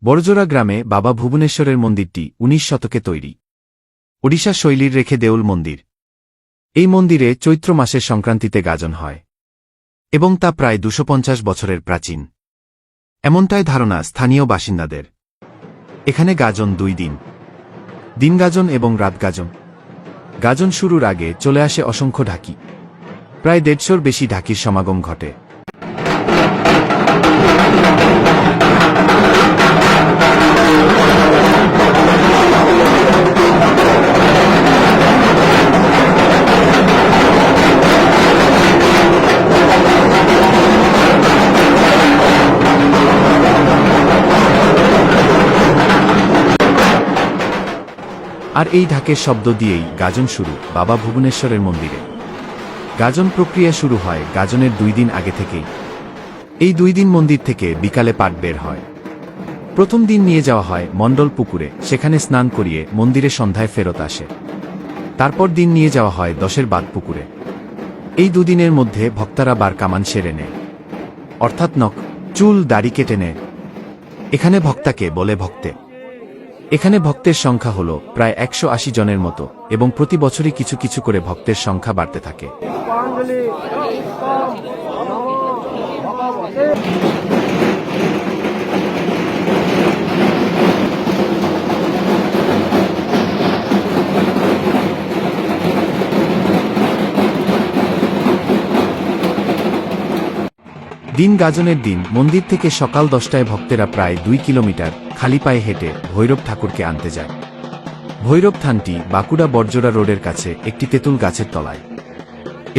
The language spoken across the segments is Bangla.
বড়জোড়া গ্রামে বাবা ভুবনেশ্বরের মন্দিরটি ১৯ শতকে তৈরি। ওড়িশা শৈলীর রেখে দেউল মন্দির। এই মন্দিরে চৈত্র মাসের সংক্রান্তিতে গাজন হয় এবং তা প্রায় ২৫০ বছরের প্রাচীন, এমনটাই ধারণা স্থানীয় বাসিন্দাদের। এখানে গাজন ২ দিন, দিন গাজন এবং রাত গাজন। গাজন শুরুর আগে চলে আসে অসংখ্য ঢাকি, প্রায় ১৫০র বেশি ঢাকির সমাগম ঘটে। আর এই ঢাকের শব্দ দিয়েই গাজন শুরু বাবা ভুবনেশ্বরের মন্দিরে। গাজন প্রক্রিয়া শুরু হয় গাজনের ২ দিন আগে থেকেই। এই ২ দিন মন্দির থেকে বিকালে পাট বের হয়। প্রথম দিন নিয়ে যাওয়া হয় মণ্ডল পুকুরে, সেখানে স্নান করিয়ে মন্দিরে সন্ধ্যায় ফেরত আসে। তারপর দিন নিয়ে যাওয়া হয় ১০-এর বাদ পুকুরে। এই ২ দিনের মধ্যে ভক্তরা বার কামান সেরে নেয়, অর্থাৎ নখ, চুল, দাড়ি কেটে নেয়। এখানে ভক্তাকে বলে ভক্তে। এখানে ভক্তের সংখ্যা হল প্রায় ১৮০ জনের মতো এবং প্রতি বছরই কিছু কিছু করে ভক্তের সংখ্যা বাড়তে থাকে। দিন গাজনের দিন মন্দির থেকে সকাল ১০টায় ভক্তেরা প্রায় ২ কিলোমিটার খালি পায়ে হেঁটে ভৈরব ঠাকুরকে আনতে যায়। ভৈরব থানটি বাঁকুড়া বড়জোড়া রোডের কাছে একটি তেঁতুল গাছের তলায়।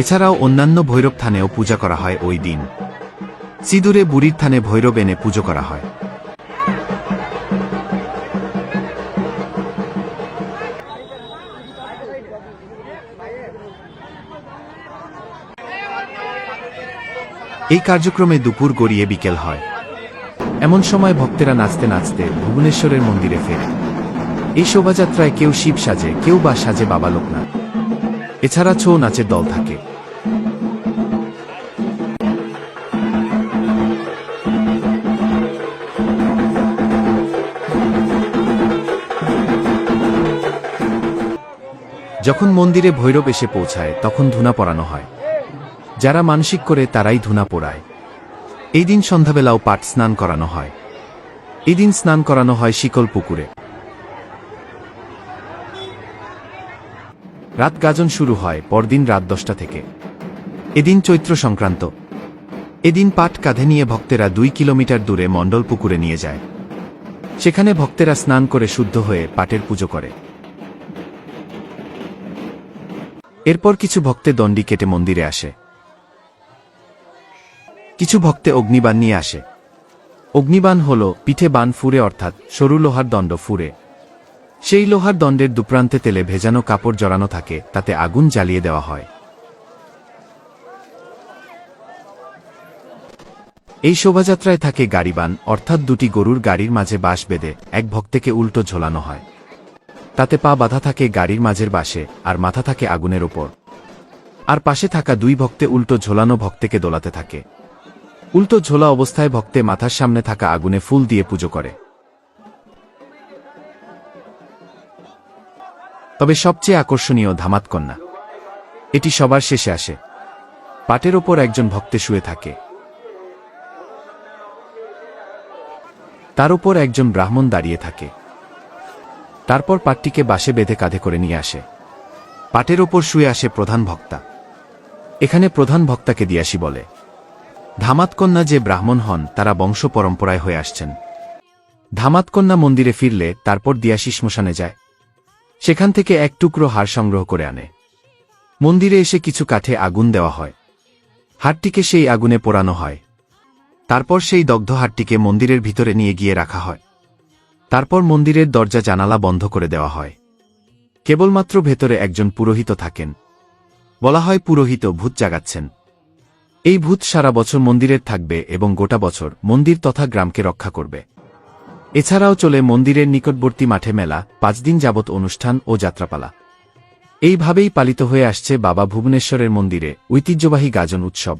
এছাড়াও অন্যান্য ভৈরব থানেও পূজা করা হয় ওই দিন। সিঁদুরে বুড়ির থানে ভৈরব এনে পুজো করা হয়। এই কার্যক্রমে দুপুর গড়িয়ে বিকেল হয়। এমন সময় ভক্তেরা নাচতে নাচতে ভুবনেশ্বরের মন্দিরে ফেরে। এই শোভাযাত্রায় কেউ শিব সাজে, কেউ বা সাজে বাবা লোকনাথ। এছাড়া ছৌ নাচের দল থাকে। যখন মন্দিরে ভৈরব এসে পৌঁছায় তখন ধুনা পরানো হয়। যারা মানসিক করে তারাই ধুনা পোড়ায়। এই দিন সন্ধ্যাবেলাও পাট স্নান করানো হয়। এই দিন স্নান করানো হয় শিকল পুকুরে। রাত গাজন শুরু হয় পরদিন রাত ১০টা থেকে। এদিন চৈত্র সংক্রান্ত। এদিন পাট কাঁধে নিয়ে ভক্তেরা ২ কিলোমিটার দূরে মণ্ডল পুকুরে নিয়ে যায়। সেখানে ভক্তেরা স্নান করে শুদ্ধ হয়ে পাটের পুজো করে। এরপর কিছু ভক্তে দণ্ডি কেটে মন্দিরে আসে। কিছু ভক্তে অগ্নিবাণ নিয়ে আসে। অগ্নিবাণ হল পিঠে বাণ ফুরে, অর্থাৎ সরু লোহার দণ্ড ফুরে। সেই লোহার দণ্ডের দুপ্রান্তে তেলে ভেজানো কাপড় জড়ানো থাকে, তাতে আগুন জ্বালিয়ে দেওয়া হয়। এই শোভাযাত্রায় থাকে গাড়িবাণ, অর্থাৎ ২টি গরুর গাড়ির মাঝে বাঁশ বেঁধে এক ভক্তকে উল্টো ঝোলানো হয়। তাতে পা বাঁধা থাকে গাড়ির মাঝের বাঁশে, আর মাথা থাকে আগুনের ওপর। আর পাশে থাকা ২ ভক্তে উল্টো ঝোলানো ভক্তকে দোলাতে থাকে। উল্টো ঝোলা অবস্থায় ভক্তে মাথার সামনে থাকা আগুনে ফুল দিয়ে পুজো করে। তবে সবচেয়ে আকর্ষণীয় ধামাত কন্যা। এটি সবার শেষে আসে। পাটের ওপর একজন ভক্তে শুয়ে থাকে। তার উপর একজন ব্রাহ্মণ দাঁড়িয়ে থাকে। তারপর পাটটিকে বাঁশে বেঁধে কাঁধে করে নিয়ে আসে। পাটের ওপর শুয়ে আসে প্রধান ভক্তা। এখানে প্রধান ভক্তাকে দিয়াসী বলে। ধামাতকন্যা যে ব্রাহ্মণ হন তারা বংশ পরম্পরায় হয়ে আসছেন। ধামাতকন্যা মন্দিরে ফিরলে তারপর দিয়াসী শ্মশানে যায়। সেখান থেকে এক টুকরো হাড় সংগ্রহ করে আনে। মন্দিরে এসে কিছু কাঠে আগুন দেওয়া হয়। হাড়টিকে সেই আগুনে পোড়ানো হয়। তারপর সেই দগ্ধ হাড়টিকে মন্দিরের ভিতরে নিয়ে গিয়ে রাখা হয়। তারপর মন্দিরের দরজা জানালা বন্ধ করে দেওয়া হয়। কেবলমাত্র ভেতরে একজন পুরোহিত থাকেন। বলা হয় পুরোহিত ভূত জাগাচ্ছেন। এই ভূত সারা বছর মন্দিরের থাকবে এবং গোটা বছর মন্দির তথা গ্রামকে রক্ষা করবে। এছাড়াও চলে মন্দিরের নিকটবর্তী মাঠে মেলা, ৫ দিন যাবৎ অনুষ্ঠান ও যাত্রাপালা। এইভাবেই পালিত হয়ে আসছে বাবা ভুবনেশ্বরের মন্দিরে ঐতিহ্যবাহী গাজন উৎসব।